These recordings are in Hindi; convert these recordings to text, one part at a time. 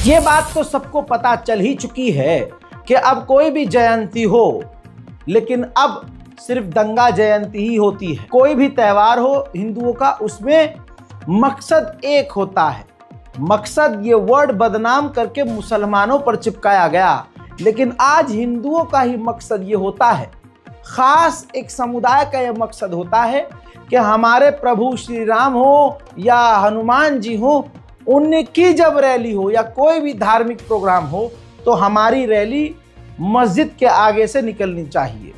ये बात तो सबको पता चल ही चुकी है कि अब कोई भी जयंती हो, लेकिन अब सिर्फ दंगा जयंती ही होती है। कोई भी त्यौहार हो हिंदुओं का, उसमें मकसद एक होता है। मकसद ये वर्ड बदनाम करके मुसलमानों पर चिपकाया गया, लेकिन आज हिंदुओं का ही मकसद ये होता है, खास एक समुदाय का यह मकसद होता है कि हमारे प्रभु श्री राम हो या हनुमान जी हो, उनकी जब रैली हो या कोई भी धार्मिक प्रोग्राम हो तो हमारी रैली मस्जिद के आगे से निकलनी चाहिए।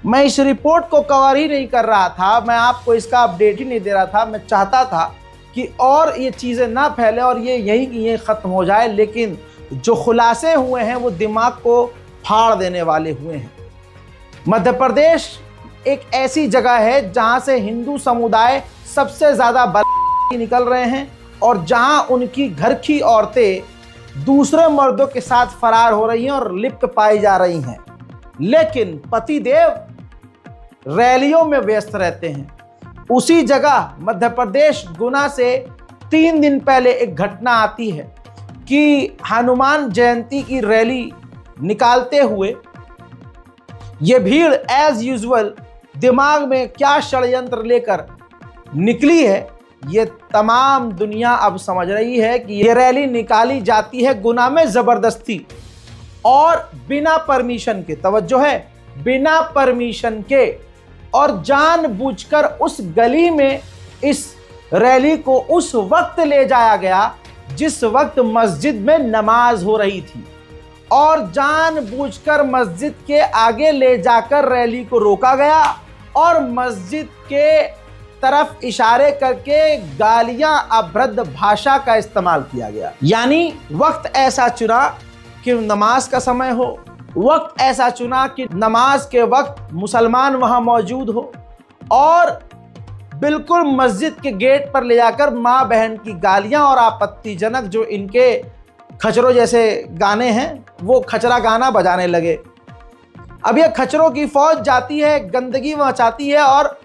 मैं इस रिपोर्ट को कवर ही नहीं कर रहा था, मैं आपको इसका अपडेट ही नहीं दे रहा था। मैं चाहता था कि और ये चीज़ें ना फैले और ये यहीं की यहीं ख़त्म हो जाए, लेकिन जो खुलासे हुए हैं वो दिमाग को फाड़ देने वाले हुए हैं। मध्य प्रदेश एक ऐसी जगह है जहां से हिंदू समुदाय सबसे ज़्यादा निकल रहे हैं और जहां उनकी घर की औरतें दूसरे मर्दों के साथ फरार हो रही हैं और लिप्त पाई जा रही हैं, लेकिन पतिदेव रैलियों में व्यस्त रहते हैं। उसी जगह मध्य प्रदेश गुना से 3 दिन पहले एक घटना आती है कि हनुमान जयंती की रैली निकालते हुए ये भीड़ एज यूजुअल दिमाग में क्या षड्यंत्र लेकर निकली है, ये तमाम दुनिया अब समझ रही है कि ये रैली निकाली जाती है गुना में ज़बरदस्ती और बिना परमिशन के। तवज्जो है, बिना परमिशन के, और जानबूझकर उस गली में इस रैली को उस वक्त ले जाया गया जिस वक्त मस्जिद में नमाज हो रही थी, और जानबूझकर मस्जिद के आगे ले जाकर रैली को रोका गया और मस्जिद के तरफ इशारे करके गालियां, अभद्र भाषा का इस्तेमाल किया गया। यानी वक्त ऐसा चुना कि नमाज का समय हो, वक्त ऐसा चुना कि नमाज के वक्त मुसलमान वहां मौजूद हो, और बिल्कुल मस्जिद के गेट पर ले जाकर माँ बहन की गालियां और आपत्तिजनक जो इनके खचरों जैसे गाने हैं वो खचरा गाना बजाने लगे। अब ये खचरों की फौज जाती है, गंदगी मचाती है, और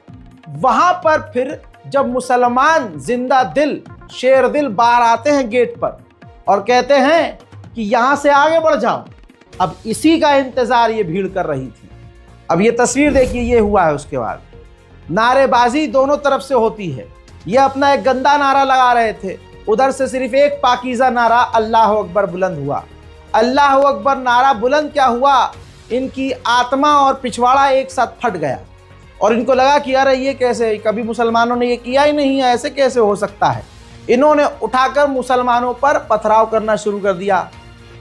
वहां पर फिर जब मुसलमान जिंदा दिल शेर दिल बाहर आते हैं गेट पर और कहते हैं कि यहां से आगे बढ़ जाओ, अब इसी का इंतजार ये भीड़ कर रही थी। अब ये तस्वीर देखिए, ये हुआ है। उसके बाद नारेबाजी दोनों तरफ से होती है। ये अपना एक गंदा नारा लगा रहे थे, उधर से सिर्फ एक पाकीज़ा नारा अल्लाह अकबर बुलंद हुआ। अल्लाह अकबर नारा बुलंद क्या हुआ, इनकी आत्मा और पिछवाड़ा एक साथ फट गया और इनको लगा कि यार ये कैसे, कभी मुसलमानों ने ये किया ही नहीं है, ऐसे कैसे हो सकता है। इन्होंने उठाकर मुसलमानों पर पथराव करना शुरू कर दिया।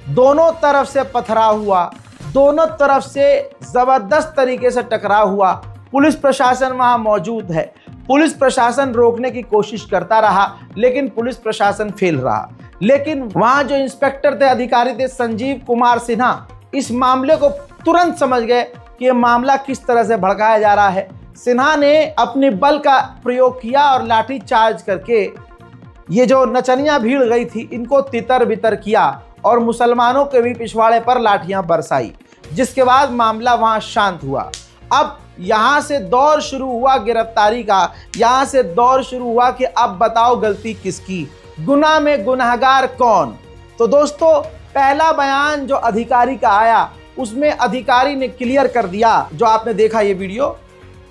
दोनों तरफ से पथराव हुआ, दोनों तरफ से ज़बरदस्त तरीके से टकराव हुआ। पुलिस प्रशासन वहाँ मौजूद है, पुलिस प्रशासन रोकने की कोशिश करता रहा, लेकिन पुलिस प्रशासन फेल रहा। लेकिन वहाँ जो इंस्पेक्टर थे, अधिकारी थे, संजीव कुमार सिन्हा, इस मामले को तुरंत समझ गए कि ये मामला किस तरह से भड़काया जा रहा है। सिन्हा ने अपने बल का प्रयोग किया और लाठी चार्ज करके ये जो नचनिया भीड़ गई थी इनको तितर बितर किया और मुसलमानों के भी पिछवाड़े पर लाठियां बरसाई, जिसके बाद मामला वहां शांत हुआ। अब यहां से दौर शुरू हुआ गिरफ्तारी का, यहां से दौर शुरू हुआ कि अब बताओ गलती किसकी, गुनाह में गुनहगार कौन। तो दोस्तों, पहला बयान जो अधिकारी का आया उसमें अधिकारी ने क्लियर कर दिया, जो आपने देखा ये वीडियो।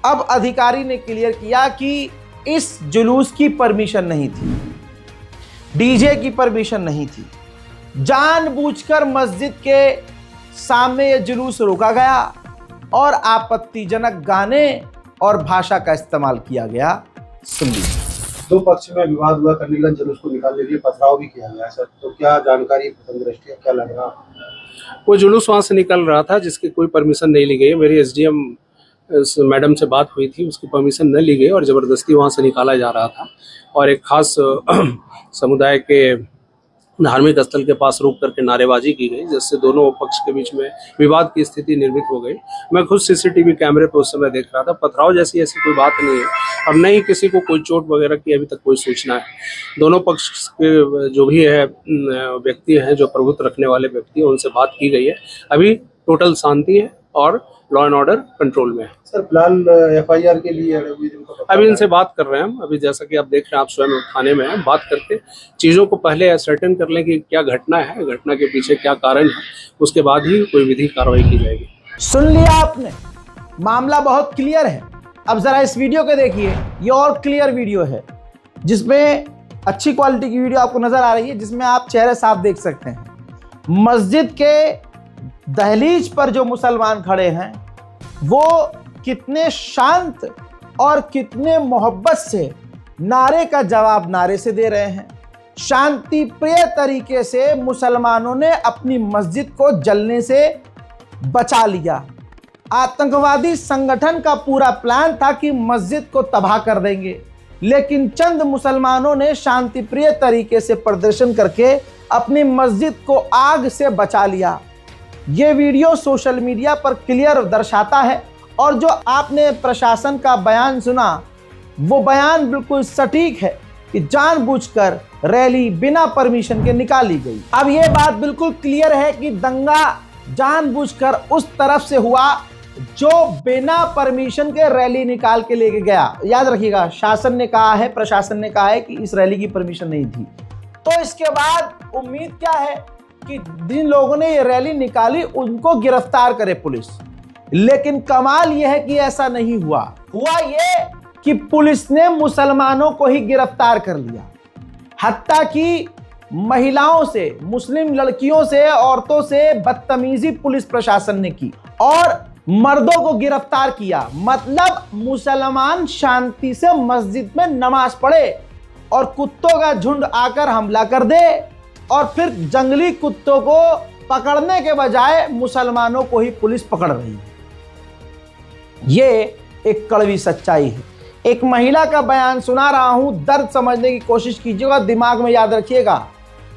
अब अधिकारी ने क्लियर किया कि इस जुलूस की परमिशन नहीं थी, डीजे की परमिशन नहीं थी, जानबूझकर मस्जिद के सामने ये जुलूस रोका गया और आपत्तिजनक गाने और भाषा का इस्तेमाल किया गया। सुन लीजिए। दो पक्ष में विवाद हुआ, कर्नीगंज जुलूस को निकालने के लिए पथराव भी किया गया सर, तो क्या जानकारी प्रथम दृष्टया क्या लग रहा? वो जुलूस वहाँ से निकल रहा था जिसकी कोई परमिशन नहीं ली गई। मेरी एसडीएम मैडम से बात हुई थी, उसकी परमिशन न ली गई और ज़बरदस्ती वहाँ से निकाला जा रहा था और एक खास समुदाय के धार्मिक स्थल के पास रोक करके नारेबाजी की गई, जिससे दोनों पक्ष के बीच में विवाद की स्थिति निर्मित हो गई। मैं खुद सीसीटीवी कैमरे पर उस समय देख रहा था। पथराव जैसी ऐसी कोई बात नहीं है, अब नहीं किसी को कोई चोट वगैरह की अभी तक कोई सूचना है। दोनों पक्ष के जो भी है व्यक्ति हैं, जो प्रभुत्व रखने वाले व्यक्ति हैं, उनसे बात की गई है। अभी टोटल शांति है और लॉ एंड ऑर्डर कंट्रोल में है। सर फिलहाल FIR के लिए अभी इनसे बात कर रहे हैं हम। अभी जैसा कि आप देख रहे हैं, आप स्वयं थाने में हैं, बात करके चीज़ों को पहले असर्टेन कर लें कि क्या घटना है, घटना के पीछे क्या कारण है, उसके बाद ही कोई विधिक कार्रवाई की जाएगी। सुन लिया आपने, मामला बहुत क्लियर है। अब जरा इस वीडियो को देखिए, ये और क्लियर वीडियो है जिसमें अच्छी क्वालिटी की वीडियो आपको नजर आ रही है, जिसमें आप चेहरे साफ देख सकते हैं। मस्जिद के दहलीज पर जो मुसलमान खड़े हैं वो कितने शांत और कितने मोहब्बत से नारे का जवाब नारे से दे रहे हैं। शांति प्रिय तरीके से मुसलमानों ने अपनी मस्जिद को जलने से बचा लिया। आतंकवादी संगठन का पूरा प्लान था कि मस्जिद को तबाह कर देंगे, लेकिन चंद मुसलमानों ने शांति प्रिय तरीके से प्रदर्शन करके अपनी मस्जिद को आग से बचा लिया। ये वीडियो सोशल मीडिया पर क्लियर दर्शाता है, और जो आपने प्रशासन का बयान सुना वो बयान बिल्कुल सटीक है कि जानबूझकर रैली बिना परमिशन के निकाली गई। अब ये बात बिल्कुल क्लियर है कि दंगा जानबूझकर उस तरफ से हुआ जो बिना परमिशन के रैली निकाल के लेके गया। याद रखिएगा, शासन ने कहा है, प्रशासन ने कहा है कि इस रैली की परमिशन नहीं थी। तो इसके बाद उम्मीद क्या है कि जिन लोगों ने ये रैली निकाली उनको गिरफ्तार करे पुलिस। लेकिन कमाल यह है कि ऐसा नहीं हुआ। हुआ ये कि पुलिस ने मुसलमानों को ही गिरफ्तार कर लिया। हत्ता कि महिलाओं से, मुस्लिम लड़कियों से, औरतों से बदतमीजी पुलिस प्रशासन ने की और मर्दों को गिरफ्तार किया। मतलब मुसलमान शांति से मस्जिद में नमाज पढ़े और कुत्तों का झुंड आकर हमला कर दे, और फिर जंगली कुत्तों को पकड़ने के बजाय मुसलमानों को ही पुलिस पकड़ रही है। ये एक कड़वी सच्चाई है। एक महिला का बयान सुना रहा हूं, दर्द समझने की कोशिश कीजिएगा, दिमाग में याद रखिएगा।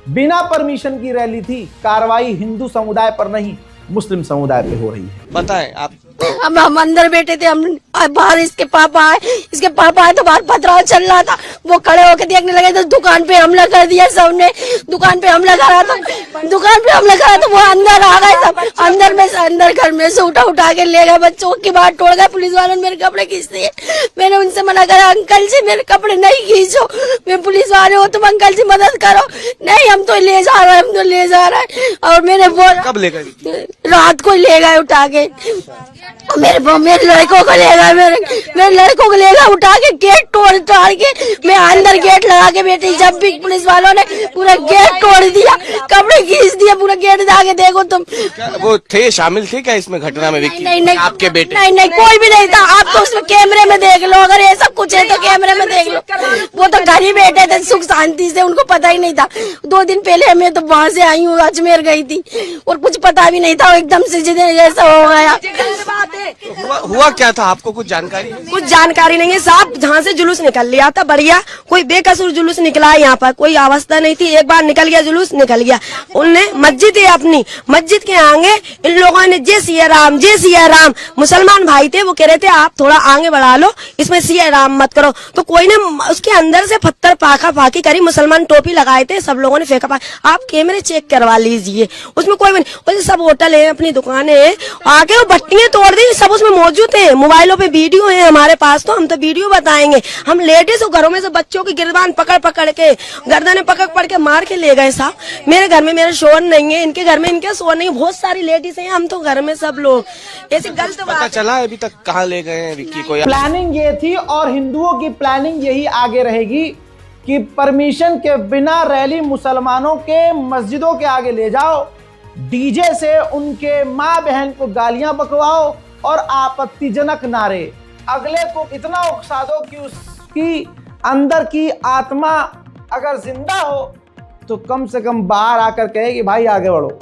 बिना परमिशन की रैली थी, कार्रवाई हिंदू समुदाय पर नहीं मुस्लिम समुदाय पे हो रही है। बताएं आप। हम अंदर बैठे थे, हम बाहर इसके पापा आए तो बाहर पथराव चल रहा था। वो खड़े होकर देखने लगे तो दुकान पे हमला कर दिया सबने। दुकान पे हमला करा तो वो अंदर आ गए सब। अंदर घर में से उठा के ले गए, बच्चों की बात तोड़ गए। पुलिस वालों ने मेरे कपड़े खींच दिए। मैंने उनसे मना करा, अंकल जी मेरे कपड़े नहीं खींचो, मैं पुलिस वाले हो, तुम अंकल जी मदद करो। नहीं, हम तो ले जा रहे हैं। और मैंने बोला, कब ले गए? रात को ले गए उठा के। मेरे लड़कों को ले गए, मेरे लड़कों को ले गए उठा के, गेट तोड़ के। मैं अंदर गेट लगा के बैठी, जब भी पुलिस वालों ने पूरा गेट तोड़ दिया, कपड़े खींच दिया, पूरा गेट आके देखो तुम। वो थे, शामिल थे क्या इसमें घटना में? नहीं, आपके बेटे? नहीं, कोई भी नहीं था। आप तो उसमें कैमरे में देख लो, अगर ये सब कुछ है तो कैमरे में देख लो। वो तो घर ही बैठे थे सुख शांति से, उनको पता ही नहीं था। 2 दिन पहले मैं तो वहां से आई हूँ, अजमेर गई थी, और कुछ पता भी नहीं था। एकदम से जैसा हो गया। हुआ क्या था, आपको कुछ जानकारी? कुछ जानकारी नहीं है साहब। जहाँ से जुलूस निकल लिया था बढ़िया, कोई बेकसूर जुलूस निकला है, यहाँ पर कोई अवस्था नहीं थी। एक बार निकल गया जुलूस, निकल गया। उनने मस्जिद है अपनी, मस्जिद के आगे इन लोगों ने जय सिया राम, मुसलमान भाई थे, वो कह रहे थे आप थोड़ा आगे बढ़ा लो, इसमें सिया राम मत करो। तो कोई ने उसके अंदर से पत्थर फाकी करी, मुसलमान टोपी लगाए थे, सब लोगों ने फेंका। आप कैमरे चेक करवा लीजिए, उसमें कोई नहीं। सब होटल है, अपनी दुकान है, आगे वो बट्टियां तोड़ दी, सब उसमें मौजूद है। मोबाइलों पे वीडियो है हमारे पास, तो हम तो वीडियो बताएंगे। हम लेडीज और घरों में से बच्चों की गिरबान पकड़ के, गर्दनें पकड़ के मार के ले गए साहब। मेरे घर में मेरे शोर नहीं है, इनके घर में इनके शोर नहीं, बहुत सारी लेडीज हैं, हम तो घर में सब लोग। ऐसी गलत पता चला अभी तक कहाँ ले गए हैं विक्की को? प्लानिंग ये थी, और हिंदुओं की प्लानिंग यही आगे रहेगी कि परमिशन के बिना रैली मुसलमानों के मस्जिदों के आगे ले जाओ, डीजे से उनके माँ बहन को गालियां बकवाओ और आपत्तिजनक नारे। अगले को इतना उकसा दो कि उसकी अंदर की आत्मा अगर जिंदा हो तो कम से कम बाहर आकर कहे कि भाई आगे बढ़ो।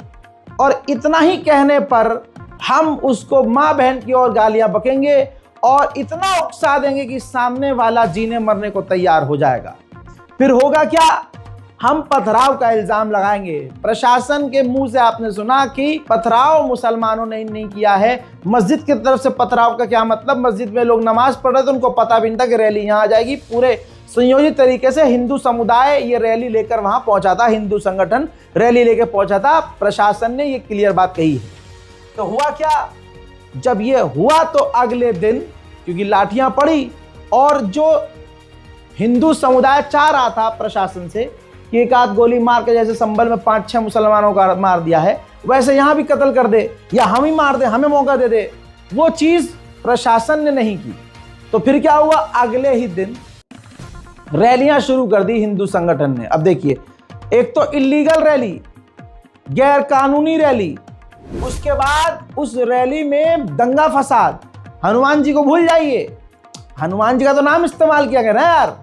और इतना ही कहने पर हम उसको माँ बहन की ओर गालियां बकेंगे और इतना उकसा देंगे कि सामने वाला जीने मरने को तैयार हो जाएगा। फिर होगा क्या? हम पथराव का इल्जाम लगाएंगे। प्रशासन के मुंह से आपने सुना कि पथराव मुसलमानों ने नहीं किया है। मस्जिद की तरफ से पथराव का क्या मतलब? मस्जिद में लोग नमाज पढ़ रहे थे, उनको पता भी नहीं था कि रैली यहाँ आ जाएगी। पूरे संयोजित तरीके से हिंदू समुदाय ये रैली लेकर वहां पहुंचा था, हिंदू संगठन रैली लेकर पहुंचा था। प्रशासन ने ये क्लियर बात कही है। तो हुआ क्या? जब ये हुआ तो अगले दिन, क्योंकि लाठियां पड़ी और जो हिंदू समुदाय चाह रहा था प्रशासन से कि एक आध गोली मार के जैसे संभल में 5-6 मुसलमानों का मार दिया है वैसे यहां भी कत्ल कर दे या हम ही मार दे, हमें मौका दे दे, वो चीज प्रशासन ने नहीं की। तो फिर क्या हुआ, अगले ही दिन रैलियां शुरू कर दी हिंदू संगठन ने। अब देखिए, एक तो इलीगल रैली, गैर कानूनी रैली, उसके बाद उस रैली में दंगा फसाद। हनुमान जी को भूल जाइए, हनुमान जी का तो नाम इस्तेमाल किया गया ना यार,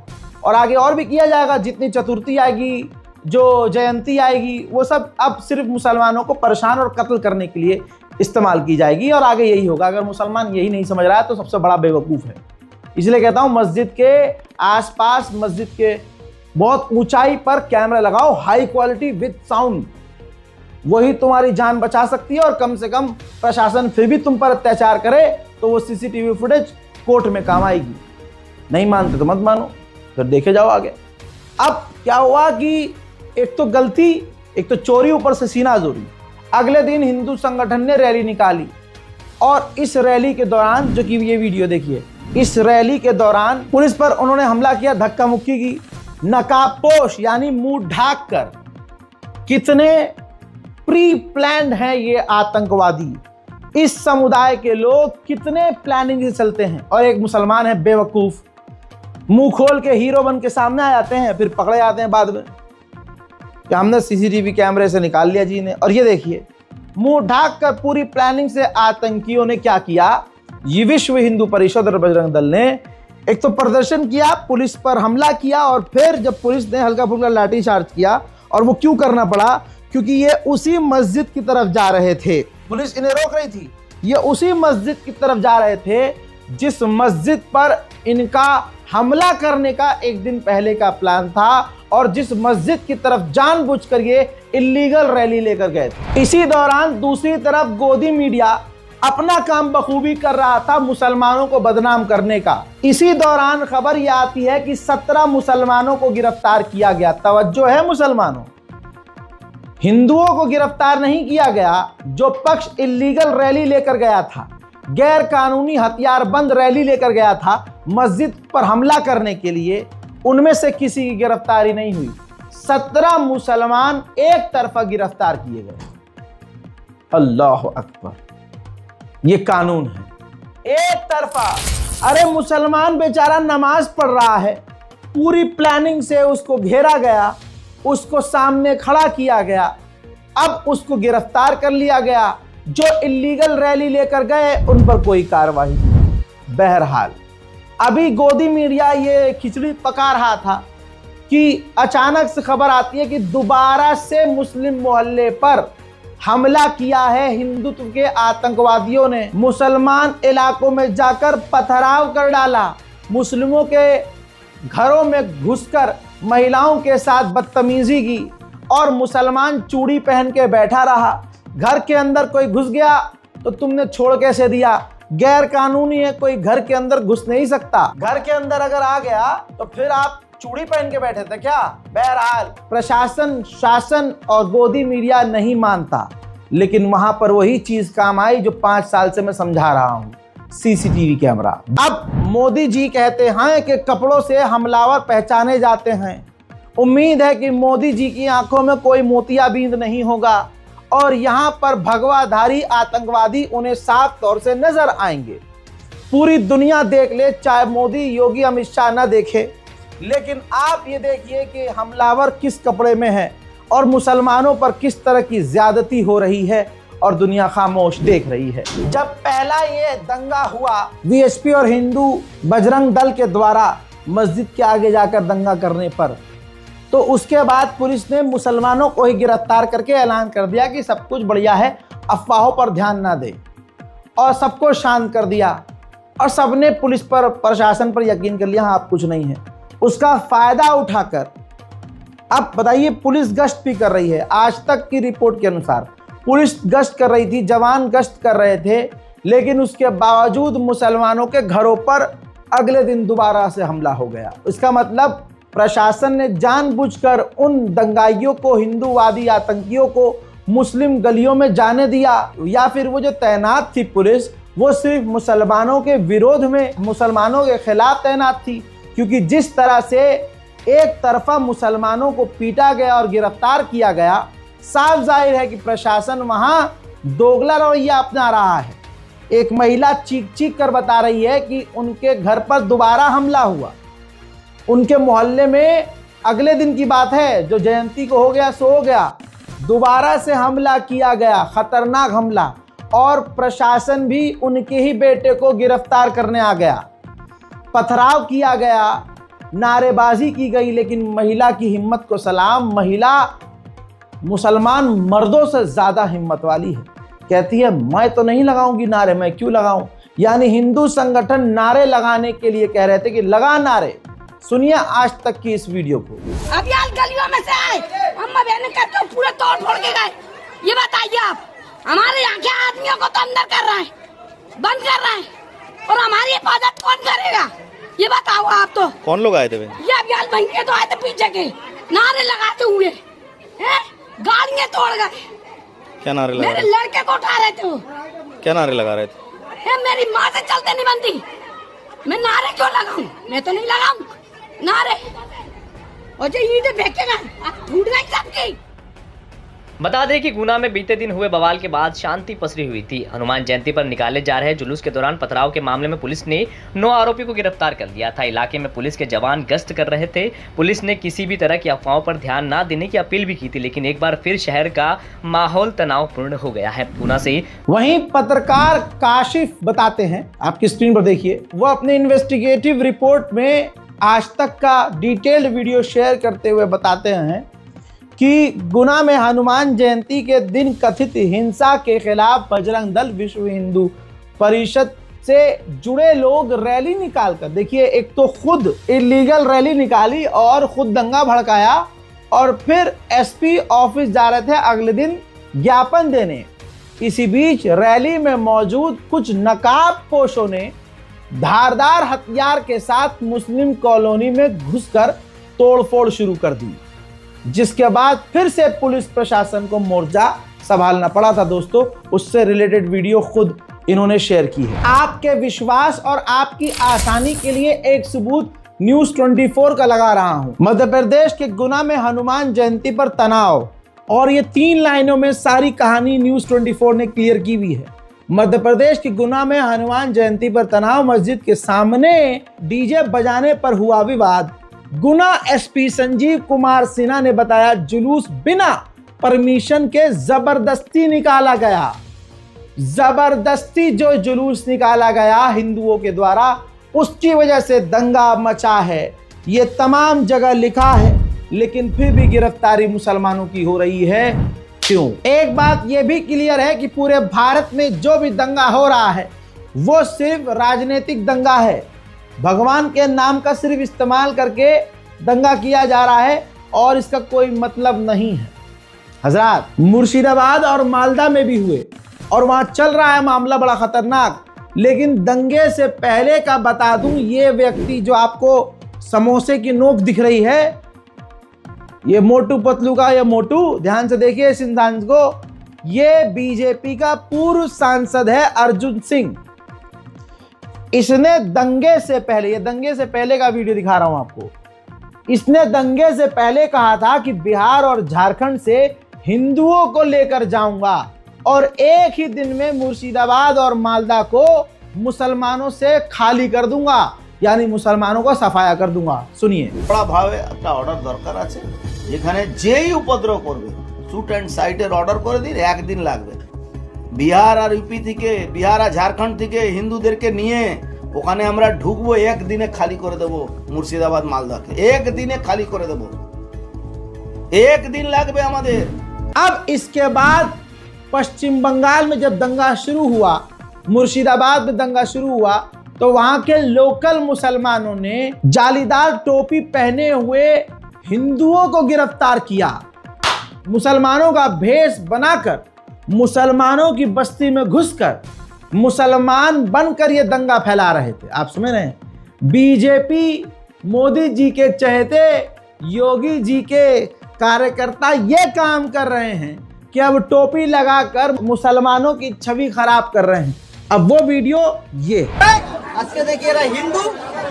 और आगे और भी किया जाएगा। जितनी चतुर्थी आएगी, जो जयंती आएगी, वो सब अब सिर्फ मुसलमानों को परेशान और कत्ल करने के लिए इस्तेमाल की जाएगी और आगे यही होगा। अगर मुसलमान यही नहीं समझ रहा है तो सबसे बड़ा बेवकूफ़ है। इसलिए कहता हूं मस्जिद के आसपास, मस्जिद के बहुत ऊंचाई पर कैमरा लगाओ, हाई क्वालिटी विद साउंड, वही तुम्हारी जान बचा सकती है। और कम से कम प्रशासन फिर भी तुम पर अत्याचार करे तो वो सीसीटीवी फुटेज कोर्ट में काम आएगी। नहीं मानते तो मत मानो, फिर देखे जाओ आगे। अब क्या हुआ कि एक तो गलती, एक तो चोरी, ऊपर से सीना जोरी। अगले दिन हिंदू संगठन ने रैली निकाली और इस रैली के दौरान, जो कि ये वीडियो देखिए, इस रैली के दौरान पुलिस पर उन्होंने हमला किया, धक्का मुक्की की, नकाबपोश यानी मुंह ढाक कर। कितने प्री प्लान्ड हैं ये आतंकवादी, इस समुदाय के लोग कितने प्लानिंग से चलते हैं। और एक मुसलमान है बेवकूफ, मुंह खोल के हीरो बन के सामने आ जाते हैं, फिर पकड़े जाते हैं बाद में कि हमने सीसीटीवी कैमरे से निकाल लिया जी ने। और ये देखिए, मुंह ढाक कर पूरी प्लानिंग से आतंकियों ने क्या किया, ये विश्व हिंदू परिषद और बजरंग दल ने एक तो प्रदर्शन किया, पुलिस पर हमला किया, और फिर जब पुलिस ने हल्का फुल्का लाठी चार्ज किया, और वो क्यों करना पड़ा, क्योंकि ये उसी मस्जिद की तरफ जा रहे थे, पुलिस इन्हें रोक रही थी। ये उसी मस्जिद की तरफ जा रहे थे जिस मस्जिद पर इनका हमला करने का एक दिन पहले का प्लान था, और जिस मस्जिद की तरफ जानबूझकर ये इलीगल रैली लेकर गए थे। इसी दौरान दूसरी तरफ गोदी मीडिया अपना काम बखूबी कर रहा था मुसलमानों को बदनाम करने का। इसी दौरान खबर यह आती है कि 17 मुसलमानों को गिरफ्तार किया गया। तवज्जो है मुसलमानों, हिंदुओं को गिरफ्तार नहीं किया गया। जो पक्ष इलीगल रैली लेकर गया था, गैर कानूनी हथियारबंद रैली लेकर गया था मस्जिद पर हमला करने के लिए, उनमें से किसी की गिरफ्तारी नहीं हुई। 17 मुसलमान एक तरफा गिरफ्तार किए गए। अल्लाह अकबर, ये कानून है एक तरफा। अरे मुसलमान बेचारा नमाज पढ़ रहा है, पूरी प्लानिंग से उसको घेरा गया, उसको सामने खड़ा किया गया, अब उसको गिरफ्तार कर लिया गया। जो इलीगल रैली लेकर गए उन पर कोई कार्रवाई नहीं। बहरहाल अभी गोदी मीडिया ये खिचड़ी पका रहा था कि अचानक से खबर आती है कि दोबारा से मुस्लिम मोहल्ले पर हमला किया है हिंदुत्व के आतंकवादियों ने। मुसलमान इलाकों में जाकर पथराव कर डाला, मुस्लिमों के घरों में घुसकर महिलाओं के साथ बदतमीजी की, और मुसलमान चूड़ी पहन के बैठा रहा। घर के अंदर कोई घुस गया तो तुमने छोड़ कैसे दिया? गैर कानूनी है, कोई घर के अंदर घुस नहीं सकता। घर के अंदर अगर आ गया तो फिर आप चूड़ी पहन के बैठे थे क्या? बहरहाल प्रशासन, शासन और गोदी मीडिया नहीं मानता, लेकिन वहां पर वही चीज काम आई जो 5 साल से मैं समझा रहा हूं, सीसीटीवी कैमरा। अब मोदी जी कहते हैं कि कपड़ों से हमलावर पहचाने जाते हैं। उम्मीद है कि मोदी जी की आंखों में कोई मोतियाबिंद नहीं होगा और यहाँ पर भगवाधारी आतंकवादी उन्हें साफ तौर से नजर आएंगे। पूरी दुनिया देख ले, चाहे मोदी, योगी, अमित शाह न देखे, लेकिन आप ये देखिए कि हमलावर किस कपड़े में है और मुसलमानों पर किस तरह की ज्यादती हो रही है, और दुनिया खामोश देख रही है। जब पहला ये दंगा हुआ वीएचपी और हिंदू बजरंग दल के द्वारा मस्जिद के आगे जाकर दंगा करने पर, तो उसके बाद पुलिस ने मुसलमानों को ही गिरफ्तार करके ऐलान कर दिया कि सब कुछ बढ़िया है, अफवाहों पर ध्यान ना दे, और सबको शांत कर दिया। और सबने पुलिस पर, प्रशासन पर यकीन कर लिया, हाँ अब कुछ नहीं है। उसका फायदा उठाकर अब बताइए, पुलिस गश्त भी कर रही है। आज तक की रिपोर्ट के अनुसार पुलिस गश्त कर रही थी, जवान गश्त कर रहे थे, लेकिन उसके बावजूद मुसलमानों के घरों पर अगले दिन दोबारा से हमला हो गया। इसका मतलब प्रशासन ने जानबूझकर उन दंगाइयों को, हिंदूवादी आतंकियों को मुस्लिम गलियों में जाने दिया, या फिर वो जो तैनात थी पुलिस, वो सिर्फ मुसलमानों के विरोध में, मुसलमानों के खिलाफ तैनात थी, क्योंकि जिस तरह से एक तरफा मुसलमानों को पीटा गया और गिरफ्तार किया गया, साफ जाहिर है कि प्रशासन वहां दोगला रवैया अपना रहा है। एक महिला चीख चीख कर बता रही है कि उनके घर पर दोबारा हमला हुआ। उनके मोहल्ले में अगले दिन की बात है, जो जयंती को हो गया सो हो गया, दोबारा से हमला किया गया, खतरनाक हमला, और प्रशासन भी उनके ही बेटे को गिरफ्तार करने आ गया। पथराव किया गया, नारेबाजी की गई, लेकिन महिला की हिम्मत को सलाम। महिला मुसलमान मर्दों से ज़्यादा हिम्मत वाली है। कहती है मैं तो नहीं लगाऊंगी नारे, मैं क्यों लगाऊं। यानी हिंदू संगठन नारे लगाने के लिए कह रहे थे कि लगा नारे। सुनिए आज तक की इस वीडियो को। अब यार गलियों में से आए, अम्मा बहन करते हो पूरे तोड़ फोड़ के गए। ये बताइए आप, हमारे यहाँ के आदमियों को तो अंदर कर रहा है, बंद कर रहा है, और हमारी हिफाजत कौन करेगा? ये बताओ आप। तो कौन लोग आए थे? ये अभियान बन के तो आए थे पीछे के, नारे लगाते हुए, गाड़ियाँ तोड़ गए। क्या नारे लगा मेरे रहे थे? लड़के को उठा रहे थे वो। क्या नारे लगा रहे थे? मेरी माँ से चलते नहीं बनती, मैं नारे क्यों लगाऊं? मैं तो नहीं लगाऊं नारे। और जो ईंटें फेंकेगा टूट गई सबकी। बता दें कि गुना में बीते दिन हुए बवाल के बाद शांति पसरी हुई थी। हनुमान जयंती पर निकाले जा रहे जुलूस के दौरान पथराव के मामले में पुलिस ने 9 आरोपी को गिरफ्तार कर लिया था। इलाके में पुलिस के जवान गश्त कर रहे थे। पुलिस ने किसी भी तरह की अफवाहों पर ध्यान न देने की अपील भी की थी, लेकिन एक बार फिर शहर का माहौल तनावपूर्ण हो गया है। गुना से वहीं पत्रकार काशिफ बताते हैं, आपकी स्क्रीन पर देखिए, वो अपने इन्वेस्टिगेटिव रिपोर्ट में आज तक का डिटेल्ड वीडियो शेयर करते हुए बताते हैं कि गुना में हनुमान जयंती के दिन कथित हिंसा के खिलाफ बजरंग दल, विश्व हिंदू परिषद से जुड़े लोग रैली निकालकर, देखिए, एक तो खुद इलीगल रैली निकाली और खुद दंगा भड़काया, और फिर एसपी ऑफिस जा रहे थे अगले दिन ज्ञापन देने। इसी बीच रैली में मौजूद कुछ नकाबपोशों ने धारदार हथियार के साथ मुस्लिम कॉलोनी में घुसकर तोड़फोड़ शुरू कर दी, जिसके बाद फिर से पुलिस प्रशासन को मोर्चा संभालना पड़ा था। दोस्तों, उससे रिलेटेड वीडियो खुद इन्होंने शेयर की है। आपके विश्वास और आपकी आसानी के लिए एक सबूत न्यूज़ 24 का लगा रहा हूं। मध्य प्रदेश के गुना में हनुमान जयंती पर तनाव, और ये 3 लाइनों में सारी कहानी न्यूज़ 24 ने क्लियर की हुई है। मध्य प्रदेश के गुना में हनुमान जयंती पर तनाव, मस्जिद के सामने डीजे बजाने पर हुआ विवाद। गुना एसपी संजीव कुमार सिन्हा ने बताया जुलूस बिना परमिशन के जबरदस्ती निकाला गया। जबरदस्ती जो जुलूस निकाला गया हिंदुओं के द्वारा, उसकी वजह से दंगा मचा है। ये तमाम जगह लिखा है, लेकिन फिर भी गिरफ्तारी मुसलमानों की हो रही है। क्यों? एक बात यह भी क्लियर है कि पूरे भारत में जो भी दंगा हो रहा है वो सिर्फ राजनीतिक दंगा है। भगवान के नाम का सिर्फ इस्तेमाल करके दंगा किया जा रहा है और इसका कोई मतलब नहीं है। हजरात, मुर्शिदाबाद और मालदा में भी हुए और वहां चल रहा है मामला बड़ा खतरनाक। लेकिन दंगे से पहले का बता दूं, ये व्यक्ति जो आपको समोसे की नोक दिख रही है, ये मोटू पतलू का, ये मोटू, ध्यान से देखिए इस इंसान को, ये बीजेपी का पूर्व सांसद है अर्जुन सिंह। इसने दंगे से पहले, ये दंगे से पहले का वीडियो दिखा रहा हूं आपको, इसने दंगे से पहले कहा था कि बिहार और झारखंड से हिंदुओं को लेकर जाऊंगा और एक ही दिन में मुर्शिदाबाद और मालदा को मुसलमानों से खाली कर दूंगा, यानी मुसलमानों को सफाया कर दूंगा। सुनिए। बड़ा भावे একটা অর্ডার দরকার আছে, যেখানে যেই উপদ্রব করবে শুট এন্ড সাইটের অর্ডার করে দিন, একদিন লাগবে। বিহার আর ইউপি থেকে, বিহার আর ঝাড়খণ্ড থেকে হিন্দুদেরকে নিয়ে ওখানে আমরা ঢুকবো, একদিনে খালি করে দেবো মুর্শিদাবাদ মালদাকে, একদিনে খালি করে দেবো, একদিন লাগবে আমাদের। अब इसके बाद पश्चिम बंगाल में जब दंगा शुरू हुआ, मुर्शिदाबाद में दंगा शुरू हुआ, तो वहां के लोकल मुसलमानों ने जालीदार टोपी पहने हुए हिंदुओं को गिरफ्तार किया। मुसलमानों का भेष बनाकर मुसलमानों की बस्ती में घुसकर मुसलमान बनकर ये दंगा फैला रहे थे। आप समझ रहे हैं? बीजेपी, मोदी जी के चहेते, योगी जी के कार्यकर्ता ये काम कर रहे हैं कि अब टोपी लगाकर मुसलमानों की छवि खराब कर रहे हैं। अब वो वीडियो ये আজকে দেখি এরা হিন্দু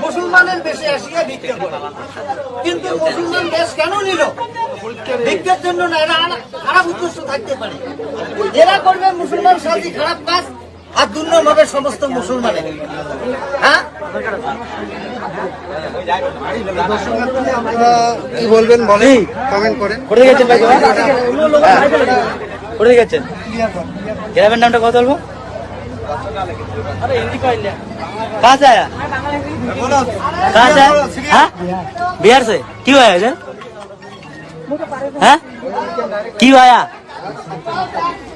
মুসলমানের বেশি আসিয়া ভিক্ষা করে, কিন্তু মুসলমান দেশ কেন নিল? ভিক্ষার জন্য না, এরা খারাপ উদ্দেশ্য থাকতে পারে। এরা করবে মুসলমান সাথে খারাপ কাজ আর দুর্নাম হবে সমস্ত মুসলমানের। হ্যাঁ, কি বলবেন বলেন, কমেন্ট করেন। কোথায় গেছেন ভাই? কোথায় গেছেন? গ্রামের নামটা কত বলবো? कहाँ से आया? कहाँ से आया? हाँ? बिहार से। क्यों आया इधर? हाँ? क्यों आया?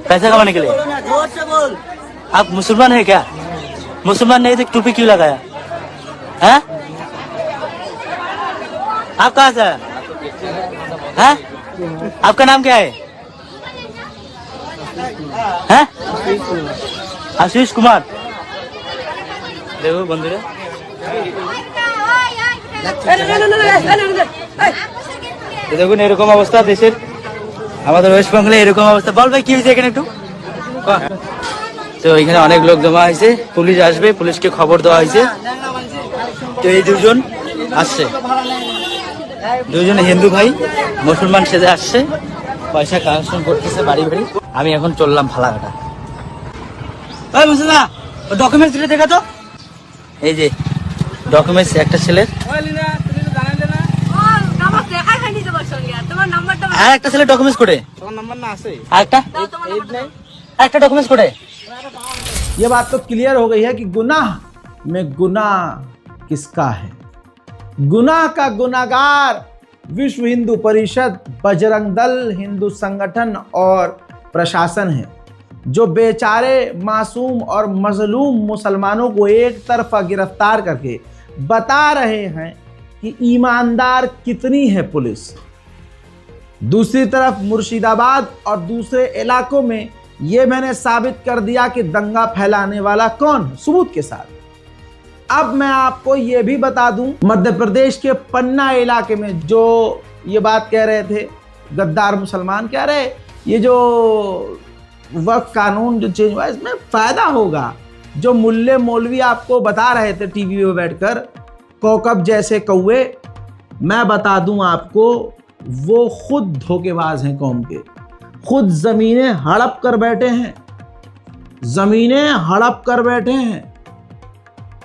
पैसे कमाने के लिए। जोर से बोल। आप मुसलमान है क्या? मुसलमान नहीं तो टोपी क्यों लगाया? हाँ? आप कहाँ से आया? हाँ? आपका नाम क्या है? हाँ? आशीष कुमार। দেখো বন্ধুরা, দেখুন এরকম অবস্থা দেশের, আমাদের ওয়েস্ট বেঙ্গলে এরকম অবস্থা। বল ভাই কি হয়েছে এখানে একটু? তো এখানে অনেক লোক জমা হয়েছে, পুলিশ আসবে, পুলিশকে খবর দেওয়া হয়েছে। তো এই দুজন আসছে, দুজন হিন্দু ভাই মুসলমান সেজে আসছে, পয়সা কালেকশন করতেছে বাড়ি বাড়ি। আমি এখন চললাম ফালাকাটা। ভাই মুসলমান ডকুমেন্টস দেখা তো, এই যে ডকুমেন্টস একটা ছেলের, আর একটা ছেলে ডকুমেন্টস করে, একটা डॉक्यूमेंट्स कोड है। ये बात तो क्लियर हो गई है कि गुनाह में गुनाह किसका है। गुनाह का गुनाहगार विश्व हिंदू परिषद, बजरंग दल, हिंदू संगठन और प्रशासन है, जो बेचारे मासूम और मजलूम मुसलमानों को एक तरफा गिरफ्तार करके बता रहे हैं कि ईमानदार कितनी है पुलिस। दूसरी तरफ मुर्शिदाबाद और दूसरे इलाकों में ये मैंने साबित कर दिया कि दंगा फैलाने वाला कौन है, सबूत के साथ। अब मैं आपको ये भी बता दूं, मध्य प्रदेश के पन्ना इलाके में जो ये बात कह रहे थे गद्दार मुसलमान, कह रहे ये जो वक्फ कानून जो चेंज हुआ इसमें फायदा होगा। जो मुल्ले मौलवी आपको बता रहे थे टीवी पे बैठकर कौकब जैसे कौवे, मैं बता दूं आपको वो खुद धोखेबाज हैं कौम के, खुद ज़मीनें हड़प कर बैठे हैं, ज़मीनें हड़प कर बैठे हैं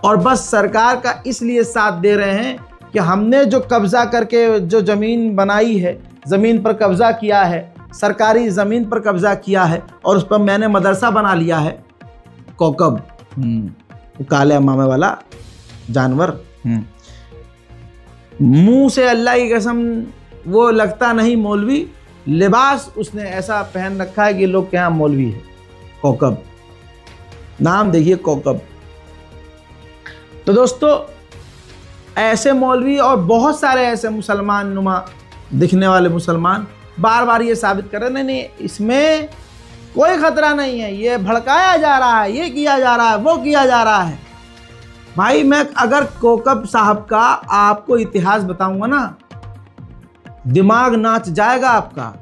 और बस सरकार का इसलिए साथ दे रहे हैं कि हमने जो कब्ज़ा करके जो ज़मीन बनाई है, ज़मीन पर कब्ज़ा किया है, सरकारी ज़मीन पर कब्ज़ा किया है और उस पर मैंने मदरसा बना लिया है। कौकब काले अमामे वाला जानवर, मुंह से अल्लाह की कसम वो लगता नहीं मौलवी, लिबास उसने ऐसा पहन रखा है कि लोग क्या मौलवी है। कौकब नाम देखिए, कौकब। तो दोस्तों ऐसे मौलवी और बहुत सारे ऐसे मुसलमान नुमा दिखने वाले मुसलमान बार बार ये साबित कर रहे नहीं इसमें कोई खतरा नहीं है, ये भड़काया जा रहा है, ये किया जा रहा है, वो किया जा रहा है। भाई मैं अगर कौकब साहब का आपको इतिहास बताऊंगा ना, दिमाग नाच जाएगा आपका।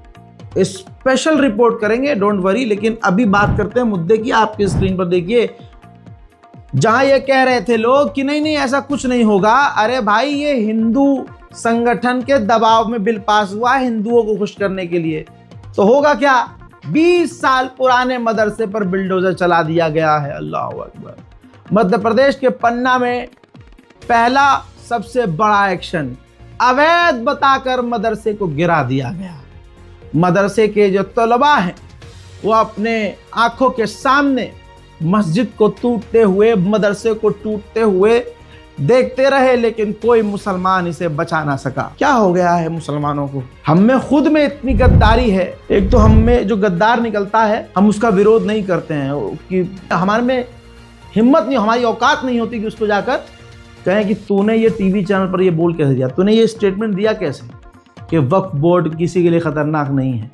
स्पेशल रिपोर्ट करेंगे, डोंट वरी। लेकिन अभी बात करते हैं मुद्दे की। आपकी स्क्रीन पर देखिए, जहां ये कह रहे थे लोग कि नहीं नहीं ऐसा कुछ नहीं होगा, अरे भाई ये हिंदू संगठन के दबाव में बिल पास हुआ है हिंदुओं को खुश करने के लिए, तो होगा क्या? 20 साल पुराने मदरसे पर बिल्डोजर चला दिया गया है। अल्लाह अकबर। मध्य प्रदेश के पन्ना में पहला सबसे बड़ा एक्शन, अवैध बताकर मदरसे को गिरा दिया गया। मदरसे के जो तलबा हैं वो अपने आंखों के सामने मस्जिद को टूटते हुए, मदरसे को टूटते हुए देखते रहे, लेकिन कोई मुसलमान इसे बचा ना सका। क्या हो गया है मुसलमानों को? हम में खुद में इतनी गद्दारी है। एक तो हम में जो गद्दार निकलता है हम उसका विरोध नहीं करते हैं, कि हमारे में हिम्मत नहीं, हमारी औकात नहीं होती कि उसको जाकर कहें कि तूने ये टीवी चैनल पर ये बोल कैसे दिया, तूने ये स्टेटमेंट दिया कैसे कि वक्फ बोर्ड किसी के लिए खतरनाक नहीं है,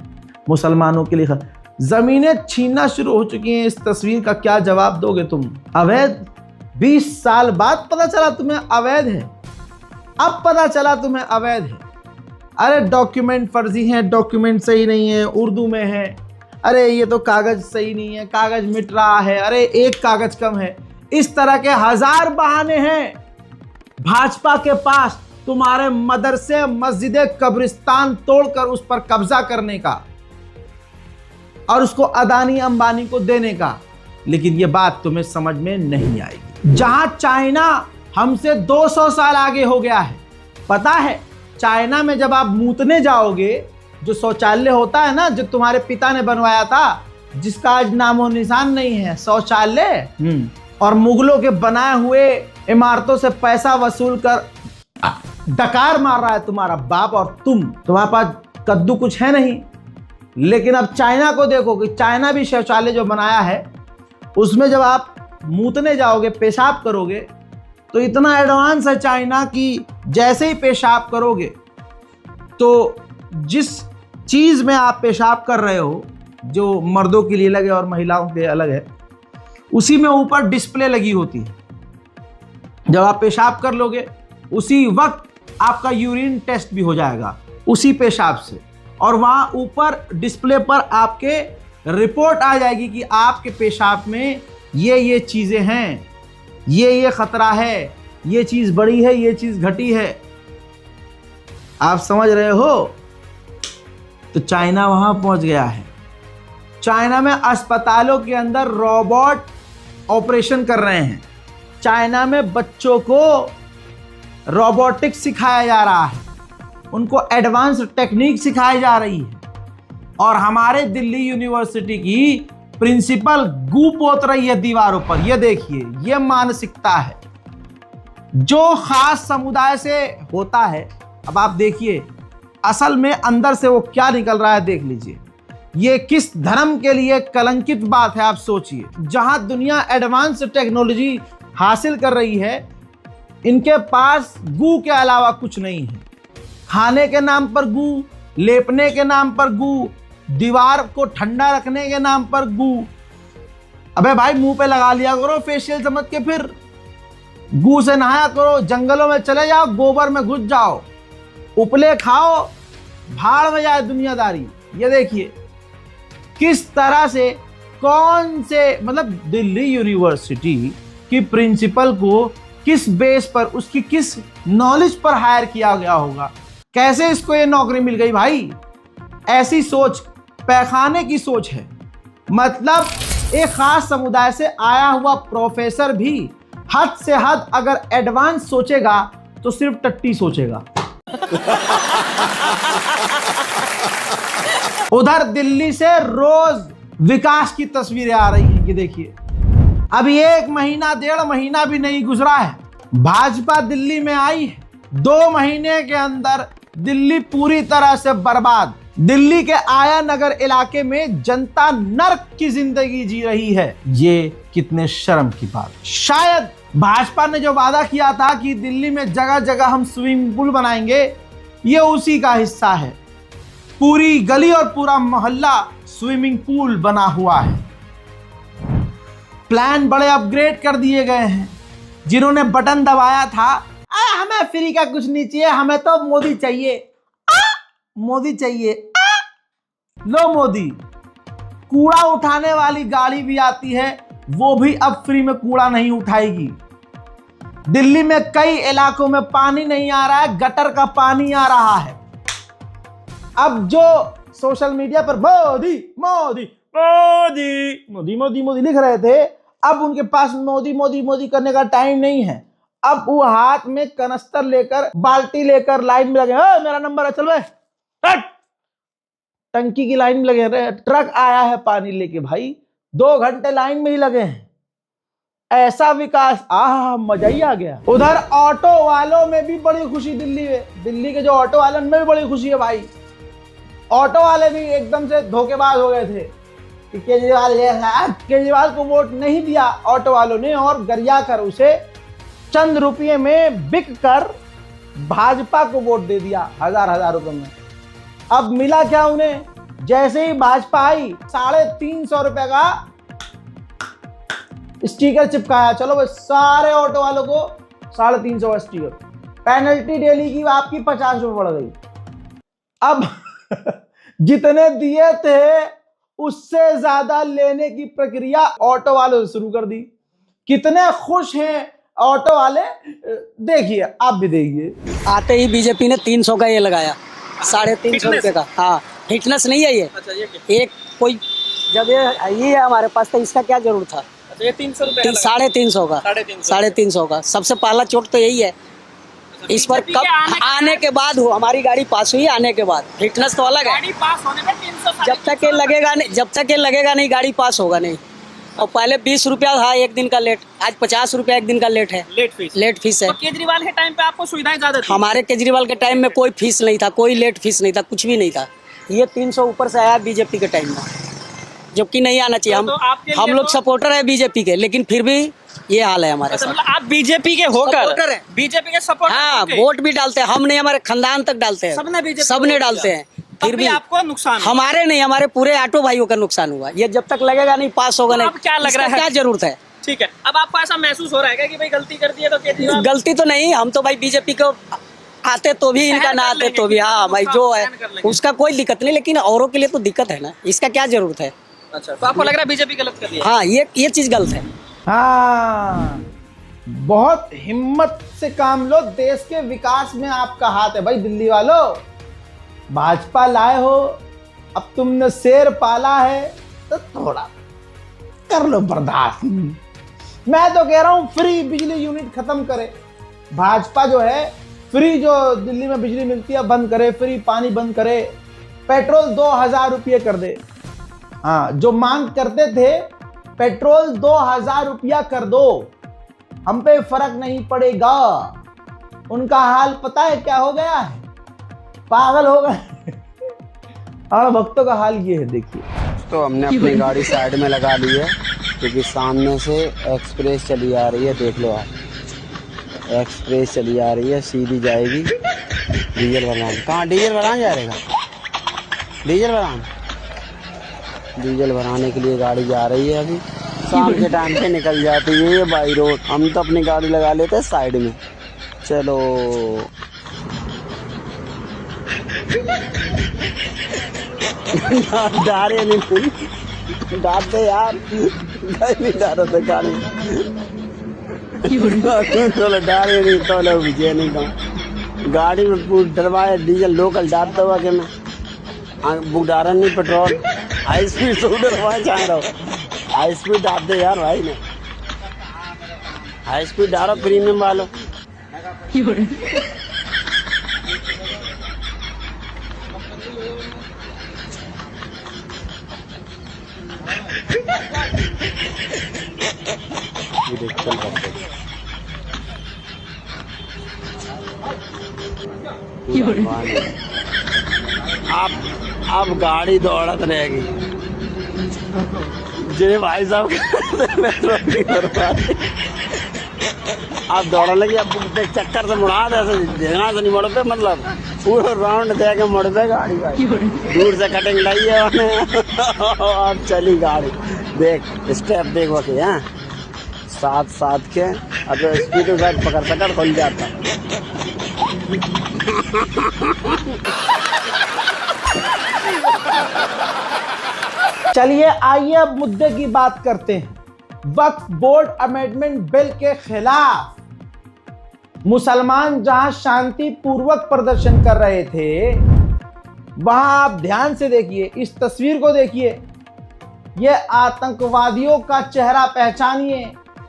मुसलमानों के लिए ज़मीनें छीनना शुरू हो चुकी हैं। इस तस्वीर का क्या जवाब दोगे तुम? अवैध 20 साल बाद पता चला तुम्हें अवैध है, अब पता चला तुम्हें अवैध है। अरे डॉक्यूमेंट फर्जी हैं, डॉक्यूमेंट सही नहीं है, उर्दू में है। अरे ये तो कागज सही नहीं है, कागज मिट रहा है, अरे एक कागज कम है। इस तरह के हजार बहाने हैं भाजपा के पास तुम्हारे मदरसे मस्जिदे कब्रिस्तान तोड़कर उस पर कब्जा करने का और उसको अदानी अंबानी को देने का, लेकिन ये बात तुम्हें समझ में नहीं आएगी। जहां चाइना हमसे 200 साल आगे हो गया है, पता है चाइना में जब आप मूतने जाओगे, जो शौचालय होता है ना, जो तुम्हारे पिता ने बनवाया था, जिसका आज नामो निशान नहीं है, शौचालय, और मुगलों के बनाए हुए इमारतों से पैसा वसूल कर डकार मार रहा है तुम्हारा बाप, और तुम्हारे पास कद्दू कुछ है नहीं। लेकिन अब चाइना को देखो कि चाइना भी शौचालय जो बनाया है, उसमें जब आप मूतने जाओगे, पेशाब करोगे, तो इतना एडवांस है चाइना कि जैसे ही पेशाब करोगे तो जिस चीज में आप पेशाब कर रहे हो, जो मर्दों के लिए अलग है और महिलाओं के लिए अलग है, उसी में ऊपर डिस्प्ले लगी होती है। जब आप पेशाब कर लोगे उसी वक्त आपका यूरिन टेस्ट भी हो जाएगा उसी पेशाब से, और वहाँ ऊपर डिस्प्ले पर आपके रिपोर्ट आ जाएगी कि आपके पेशाब में ये चीज़ें हैं, ये खतरा है, ये चीज़ बढ़ी है, ये चीज़ घटी है। आप समझ रहे हो? तो चाइना वहाँ पहुँच गया है। चाइना में अस्पतालों के अंदर रोबोट ऑपरेशन कर रहे हैं। चाइना में बच्चों को रोबोटिक्स सिखाया जा रहा है, उनको एडवांस टेक्निक सिखाई जा रही है, और हमारे दिल्ली यूनिवर्सिटी की प्रिंसिपल गू पोत रही है दीवारों पर। ये देखिए, ये मानसिकता है जो खास समुदाय से होता है। अब आप देखिए असल में अंदर से वो क्या निकल रहा है, देख लीजिए। ये किस धर्म के लिए कलंकित बात है, आप सोचिए। जहां दुनिया एडवांस टेक्नोलॉजी हासिल कर रही है, इनके पास गू के अलावा कुछ नहीं है। खाने के नाम पर गू, लेपने के नाम पर गू, दीवार को ठंडा रखने के नाम पर गू। अबे भाई मुंह पे लगा लिया करो फेशियल समझ के, फिर गू से नहाया करो, जंगलों में चले जाओ, गोबर में घुस जाओ, उपले खाओ, भाड़ में जाए दुनियादारी। ये देखिए किस तरह से, कौन से, मतलब दिल्ली यूनिवर्सिटी की प्रिंसिपल को किस बेस पर, उसकी किस नॉलेज पर हायर किया गया होगा, कैसे इसको ये नौकरी मिल गई भाई। ऐसी सोच पैखाने की सोच है। मतलब एक खास समुदाय से आया हुआ प्रोफेसर भी हद से हद अगर एडवांस सोचेगा तो सिर्फ टट्टी सोचेगा। उधर दिल्ली से रोज विकास की तस्वीरें आ रही हैं। ये देखिए, अभी 1 महीना 1.5 महीना भी नहीं गुजरा है, भाजपा दिल्ली में आई है। 2 महीने के अंदर दिल्ली पूरी तरह से बर्बाद। दिल्ली के आया नगर इलाके में जनता नर्क की जिंदगी जी रही है। ये कितने शर्म की बात। शायद भाजपा ने जो वादा किया था कि दिल्ली में जगह जगह हम स्विमिंग पूल बनाएंगे, ये उसी का हिस्सा है। पूरी गली और पूरा मोहल्ला स्विमिंग पूल बना हुआ है। प्लान बड़े अपग्रेड कर दिए गए हैं। जिन्होंने बटन दबाया था, हमें फ्री का कुछ नहीं चाहिए, हमें तो मोदी चाहिए, मोदी चाहिए, लो मोदी। कूड़ा उठाने वाली गाड़ी भी आती है, वो भी अब फ्री में कूड़ा नहीं उठाएगी। दिल्ली में कई इलाकों में पानी नहीं आ रहा है, गटर का पानी आ रहा है। अब जो सोशल मीडिया पर मोदी मोदी मोदी मोदी मोदी मोदी लिख रहे थे, अब उनके पास मोदी मोदी मोदी करने का टाइम नहीं है। अब वो हाथ में कनस्तर लेकर, बाल्टी लेकर लाइन में लगे, मेरा नंबर है, चल भाई, टंकी की लाइन में लगे रहे। ट्रक आया है पानी लेके, भाई 2 घंटे लाइन में ही लगे हैं। ऐसा विकास, मजा ही आ गया। उधर ऑटो वालों में भी बड़ी खुशी, दिल्ली में, दिल्ली के जो ऑटो वालों में भी बड़ी खुशी है भाई। ऑटो वाले भी एकदम से धोखेबाज हो गए थे कि केजरीवाल को वोट नहीं दिया ऑटो वालों ने, और गरिया कर उसे चंद रुपये में बिक कर भाजपा को वोट दे दिया, 1000 रुपए में। अब मिला क्या उन्हें, जैसे ही भाजपा आई 350 रुपए का स्टिकर चिपकाया, चलो भाई सारे ऑटो वालों को 350 का स्टिकर। पेनल्टी डेली की आपकी 50 रुपए बढ़ गई। अब जितने दिए थे उससे ज्यादा लेने की प्रक्रिया ऑटो वालों से शुरू कर दी। कितने खुश हैं ऑटो वाले, देखिए आप भी देखिए। आते ही बीजेपी ने 300 का ये लगाया, 350 रुपए का। हाँ, फिटनेस नहीं है ये। एक कोई जब ये है हमारे पास तो इसका क्या जरूरत था। ये 300 रुपए 350 का, 350 का सबसे पहला चोट तो यही है। इस पर कब आने के बाद हो, हमारी गाड़ी पास हुई आने के बाद, फिटनेस तो अलग है। गाड़ी पास होने में 300 जब तक ये लगेगा नहीं गाड़ी पास होगा नहीं। और पहले 20 रुपया था एक दिन का लेट, आज 50 रुपया एक दिन का लेट है। लेट फीस है। तो केजरीवाल के टाइम पे आपको सुविधाएं ज्यादा थी? हमारे केजरीवाल के टाइम में कोई फीस नहीं था, कोई लेट फीस नहीं था, कुछ भी नहीं था। ये 300 ऊपर से आया बीजेपी के टाइम में, जबकि नहीं आना चाहिए। हम लोग सपोर्टर है बीजेपी के, लेकिन फिर भी ये हाल है हमारे साथ। मतलब आप बीजेपी के होकर बीजेपी के सपोर्टर? हाँ, वोट भी डालते हैं, हम नहीं हमारे खानदान तक डालते हैं, सबने डालते हैं, फिर भी आपको नुकसान? हमारे नहीं, हमारे पूरे ऑटो भाइयों का नुकसान हुआ। ये जब तक लगेगा नहीं, पास होगा नहीं, क्या लग रहा है, क्या जरूरत है? ठीक है, अब आपको ऐसा महसूस हो रहा है कि भाई गलती कर दी है? तो केजरीवाल गलती तो नहीं, हम तो भाई बीजेपी को आते तो भी, इनका ना आते तो भी। हाँ भाई, जो है उसका कोई दिक्कत नहीं, लेकिन औरों के लिए तो दिक्कत है ना, इसका क्या जरूरत है? अच्छा, तो आपको लग रहा है बीजेपी गलत कर दिया? हाँ, ये चीज गलत है। हाँ, बहुत हिम्मत से काम लो, देश के विकास में आपका हाथ है भाई। दिल्ली वालों, भाजपा लाए हो, अब तुमने शेर पाला है तो थोड़ा कर लो बर्दाश्त। मैं तो कह रहा हूं फ्री बिजली यूनिट खत्म करे भाजपा, जो है फ्री जो दिल्ली में बिजली मिलती है बंद करे, फ्री पानी बंद करे, पेट्रोल 2000 रुपये कर दे। हाँ, जो मांग करते थे पेट्रोल 2000 रुपया कर दो, हम पे फर्क नहीं पड़ेगा। उनका हाल पता है क्या हो गया है, पागल हो गए। और भक्तों का हाल ये है, देखिए। तो हमने अपनी गाड़ी साइड में लगा ली है, क्योंकि सामने से एक्सप्रेस चली आ रही है। देख लो आप, एक्सप्रेस चली आ रही है, सीधी जाएगी डीजल भरान। कहाँ डीजल भरान जा रहेगा? डीजल भराने के लिए गाड़ी जा रही है। अभी शाम के टाइम पे निकल जाती है ये बाई रोड। हम तो अपनी गाड़ी लगा लेते हैं साइड में। चलो डारे नहीं, डालते यार, नहीं डालते गाड़ी। चलो डारे नहीं तो लोग विजय नहीं कहूँ, गाड़ी में डलवाए डीजल लोकल डालता हुआ कि मैं बुक डारा नहीं, पेट्रोल हाई स्पीड से डलवाए चाह रहा हूँ। हाई स्पीड डाल दे यार भाई ने, हाई स्पीड डालो प्रीमियम वालों। अब गाड़ी दौड़त रहेगी जे भाई साहब। आप दौड़ लगी, अब चक्कर से मुड़ा दे, जगह से नहीं मुड़ पे, मतलब पूरा राउंड दे के मुड़ पे गाड़ी भाई। दूर से कटिंग लाई है उन्हें और चली गाड़ी। देख स्टेप देख वके हैं, साथ के। अब स्पीड के साथ पकड़ खुल जाता। चलिए आइए अब मुद्दे की बात करते हैं। वक्फ बोर्ड अमेंडमेंट बिल के खिलाफ मुसलमान जहां शांतिपूर्वक प्रदर्शन कर रहे थे, वहां आप ध्यान से देखिए, इस तस्वीर को देखिए, ये आतंकवादियों का चेहरा पहचानिए,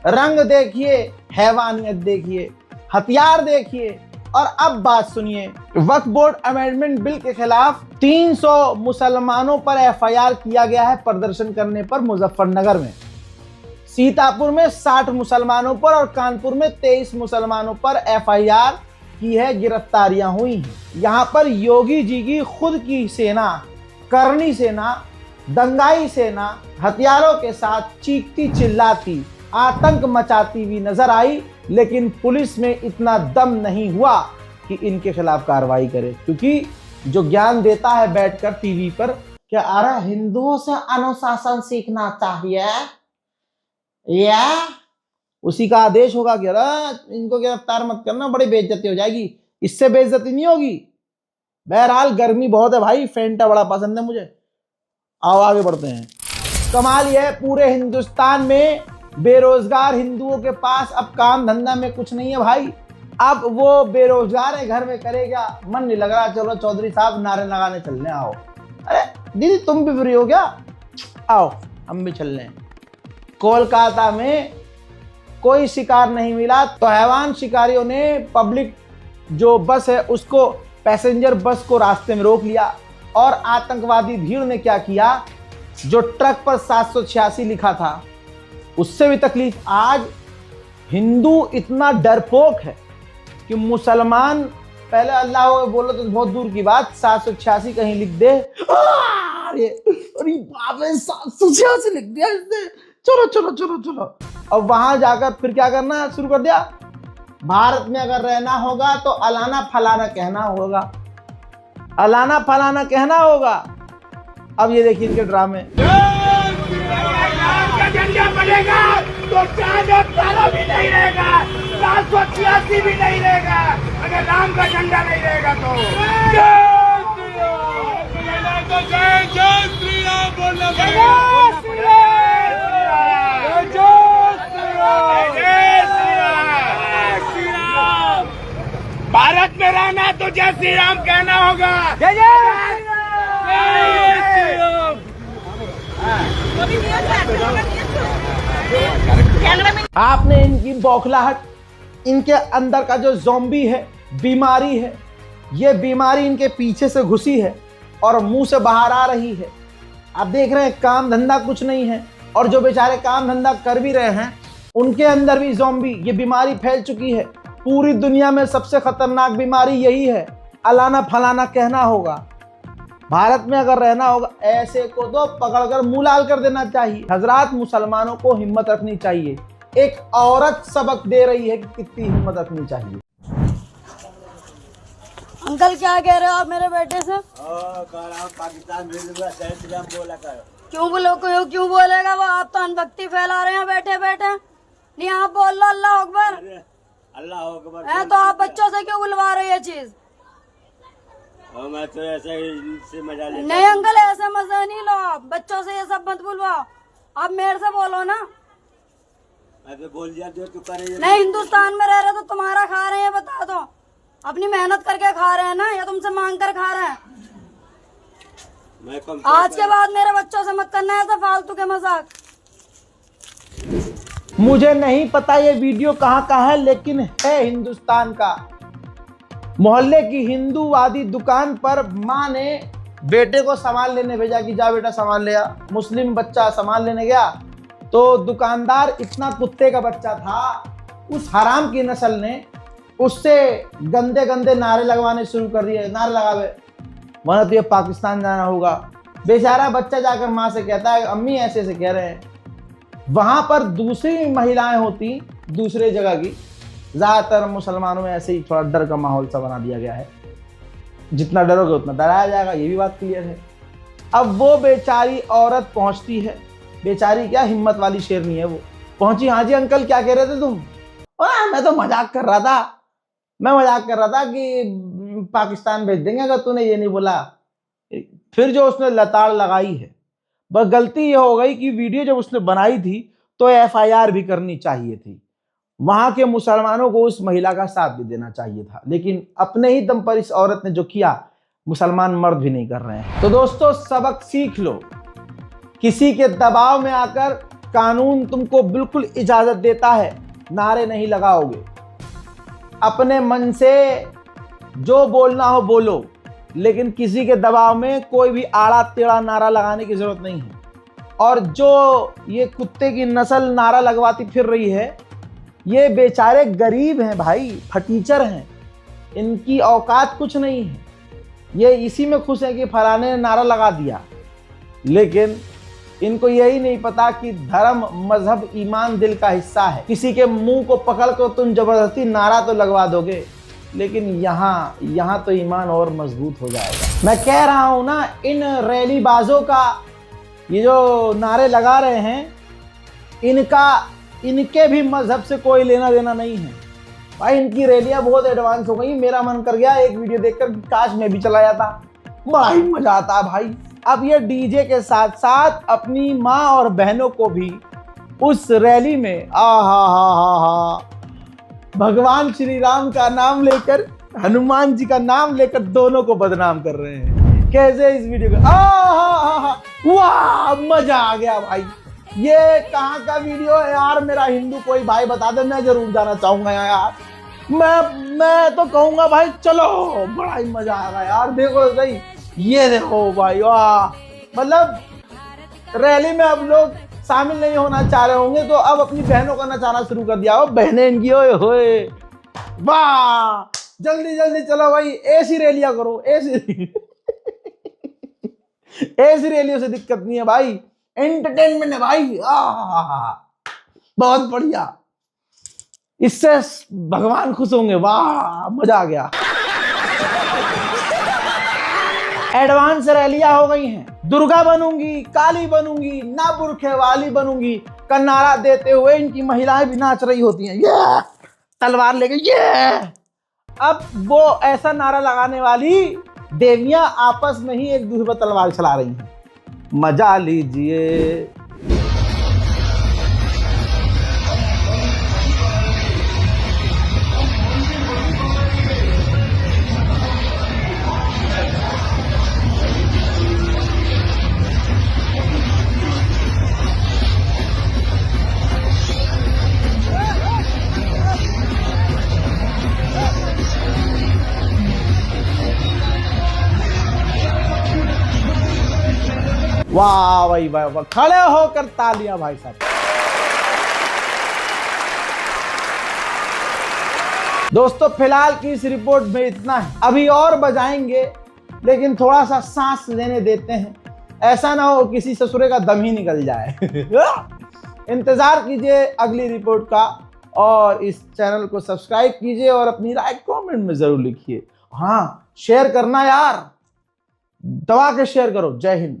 रंग देखिए, हैवानियत देखिए, हथियार देखिए। और अब बात सुनिए, वक्फ बोर्ड अमेंडमेंट बिल के खिलाफ 300 मुसलमानों पर एफआईआर किया गया है प्रदर्शन करने पर मुजफ्फरनगर में। सीतापुर में 60 मुसलमानों पर और कानपुर में 23 मुसलमानों पर एफआईआर की है, गिरफ्तारियां हुई हैं। यहां पर योगी जी की खुद की सेना, करनी सेना, दंगाई सेना हथियारों के साथ चीखती चिल्लाती, आतंक मचाती हुई नजर आई, लेकिन पुलिस में इतना दम नहीं हुआ कि इनके खिलाफ कार्रवाई करे। क्योंकि जो ज्ञान देता है बैठकर टीवी पर, क्या आ रहा, हिंदुओं से अनुशासन सीखना चाहिए, या उसी का आदेश होगा कि अरे इनको गिरफ्तार मत करना, बड़ी बेइज्जती हो जाएगी। इससे बेइज्जती नहीं होगी। बहरहाल गर्मी बहुत है भाई, फेंटा बड़ा पसंद है मुझे, आओ आगे बढ़ते हैं। कमाल यह है, पूरे हिंदुस्तान में बेरोजगार हिंदुओं के पास अब काम धंधा में कुछ नहीं है भाई। अब वो बेरोजगार है, घर में करेगा, मन नहीं लग रहा, चलो चौधरी साहब नारे लगाने चल रहे, आओ। अरे दीदी तुम भी फ्री हो क्या? आओ हम भी चल रहे हैं। कोलकाता में कोई शिकार नहीं मिला तो हैवान शिकारियों ने पब्लिक जो बस है उसको, पैसेंजर बस को रास्ते में रोक लिया। और आतंकवादी भीड़ ने क्या किया, जो ट्रक पर 786 लिखा था उससे भी तकलीफ। आज हिंदू इतना डरपोक है कि मुसलमान पहले अल्लाह बोलो तो बहुत दूर की बात, 786 कहीं लिख दे, अरे बाप रे 786 लिख दिया इसने, चलो चलो चलो चलो। अब वहां जाकर फिर क्या करना शुरू कर दिया, भारत में अगर रहना होगा तो अलाना फलाना कहना होगा, अलाना फलाना कहना होगा। अब ये देखिए इनके ड्रामे। झंडा बनेगा तो 4 भी नहीं रहेगा, 786 भी नहीं रहेगा, अगर राम का झंडा नहीं रहेगा तो। जय जय श्री राम बोलना पड़ेगा। भारत में रहना तो जय श्री राम कहना होगा। जय जय श्री राम। आपने इनकी बौखलाहट, इनके अंदर का जो ज़ॉम्बी है, बीमारी है, ये बीमारी इनके पीछे से घुसी है और मुंह से बाहर आ रही है। आप देख रहे हैं काम धंधा कुछ नहीं है, और जो बेचारे काम धंधा कर भी रहे हैं उनके अंदर भी ज़ॉम्बी, ये बीमारी फैल चुकी है। पूरी दुनिया में सबसे खतरनाक बीमारी यही है, अलाना फलाना कहना होगा। भारत में अगर रहना होगा ऐसे को तो पकड़कर मुंह लाल कर देना चाहिए। हजरात, मुसलमानों को हिम्मत रखनी चाहिए। एक औरत सबक दे रही है कि कितनी हिम्मत रखनी चाहिए। अंकल क्या कह रहे हो आप मेरे बेटे से? पाकिस्तान बोला कर। क्यों बोलेगा वो? आप तो अनभक्ति फैला रहे हैं बैठे बैठे। नहीं आप बोल लो अल्लाह अकबर, अल्लाह अकबर है तो आप बच्चों से क्यों बुलवा रहे ये चीज? मैं तो ऐसे ही मजा लेता। नहीं अंकल ऐसे मजा नहीं लो, आप बच्चों से ये सब मत बुलवाओ, आप मेरे से बोलो ना। मैं तो बोल दिया जो तू करे। नहीं हिंदुस्तान में रह रहे तो तुम्हारा खा रहे हैं, बता दो। अपनी मेहनत करके खा रहे हैं ना, या तुमसे मांग कर खा रहे हैं? आज के बाद मेरे बच्चों से मत करना ऐसा फालतू के मजाक। मुझे नहीं पता ये वीडियो कहाँ का है, लेकिन है हिंदुस्तान का। मोहल्ले की हिंदूवादी दुकान पर माँ ने बेटे को सामान लेने भेजा कि जा बेटा सामान ले आ। मुस्लिम बच्चा सामान लेने गया तो दुकानदार इतना कुत्ते का बच्चा था, उस हराम की नस्ल ने उससे गंदे गंदे नारे लगवाने शुरू कर दिए। नारे लगावे, वरना तो ये पाकिस्तान जाना होगा। बेचारा बच्चा जाकर माँ से कहता है अम्मी ऐसे ऐसे कह रहे हैं। वहाँ पर दूसरी महिलाएं होती दूसरे जगह की, ज़्यादातर मुसलमानों में ऐसे ही थोड़ा डर का माहौल सा बना दिया गया है। जितना डरोगे उतना डराया जाएगा, ये भी बात क्लियर है। अब वो बेचारी औरत पहुँचती है, बेचारी क्या हिम्मत वाली शेरनी है वो, पहुँची। हाँ जी अंकल क्या कह रहे थे तुम? मैं तो मजाक कर रहा था, मैं मजाक कर रहा था कि पाकिस्तान भेज देंगे अगर तूने ये नहीं बोला। फिर जो उसने लताड़ लगाई है, बस गलती ये हो गई कि वीडियो जब उसने बनाई थी तो FIR भी करनी चाहिए थी। वहां के मुसलमानों को उस महिला का साथ भी देना चाहिए था, लेकिन अपने ही दम पर इस औरत ने जो किया, मुसलमान मर्द भी नहीं कर रहे हैं। तो दोस्तों सबक सीख लो, किसी के दबाव में आकर कानून तुमको बिल्कुल इजाजत देता है, नारे नहीं लगाओगे। अपने मन से जो बोलना हो बोलो, लेकिन किसी के दबाव में कोई भी आड़ा टेढ़ा नारा लगाने की जरूरत नहीं है। और जो ये कुत्ते की नस्ल नारा लगवाती फिर रही है, ये बेचारे गरीब हैं भाई, फटीचर हैं, इनकी औकात कुछ नहीं है। ये इसी में खुश है कि फलाने ने नारा लगा दिया, लेकिन इनको यही नहीं पता कि धर्म, मजहब, ईमान दिल का हिस्सा है। किसी के मुंह को पकड़ कर तुम जबरदस्ती नारा तो लगवा दोगे, लेकिन यहाँ तो ईमान और मजबूत हो जाएगा। मैं कह रहा हूँ ना, इन रैलीबाजों का ये जो नारे लगा रहे हैं, इनके भी मजहब से कोई लेना देना नहीं है भाई। इनकी रैलियां बहुत एडवांस हो गई। मेरा मन कर गया एक वीडियो देखकर काश मैं भी चला जाता, बड़ा ही मजा आता भाई। अब ये डीजे के साथ साथ अपनी माँ और बहनों को भी उस रैली में हा भगवान श्री राम का नाम लेकर, हनुमान जी का नाम लेकर दोनों को बदनाम कर रहे हैं। कैसे इस वीडियो को वाह, मजा आ गया भाई। ये कहाँ का वीडियो है यार? मेरा हिंदू कोई भाई बता दे, मैं जरूर जाना चाहूंगा यार। मैं तो कहूंगा भाई चलो, बड़ा ही मजा आएगा यार। देखो सही, ये देखो भाई, वाह। मतलब रैली में अब लोग शामिल नहीं होना चाह रहे होंगे तो अब अपनी बहनों का नचाना शुरू कर दिया हो। बहनें इनकी ओए होए, वाह। जल्दी जल्दी चलो भाई, ऐसी रैलियां करो, ऐसी ऐसी रैलियों से दिक्कत नहीं है भाई, एंटरटेनमेंट है भाई। बहुत बढ़िया, इससे भगवान खुश होंगे। वाह, मजा आ गया। एडवांस रैलियां हो गई हैं। दुर्गा बनूंगी, काली बनूंगी, ना बुरखे वाली बनूंगी का नारा देते हुए इनकी महिलाएं भी नाच रही होती हैं, ये तलवार लेके ये। अब वो ऐसा नारा लगाने वाली देवियां आपस में ही एक दूसरे पर तलवार चला रही हैं। मजा लीजिए। वाह भाई वाह वाह, खड़े होकर तालियां भाई साहब। दोस्तों फिलहाल की इस रिपोर्ट में इतना है। अभी और बजाएंगे लेकिन थोड़ा सा सांस लेने देते हैं, ऐसा ना हो किसी ससुरे का दम ही निकल जाए। इंतजार कीजिए अगली रिपोर्ट का, और इस चैनल को सब्सक्राइब कीजिए और अपनी राय कमेंट में जरूर लिखिए। हाँ, शेयर करना यार, दबा के शेयर करो। जय हिंद।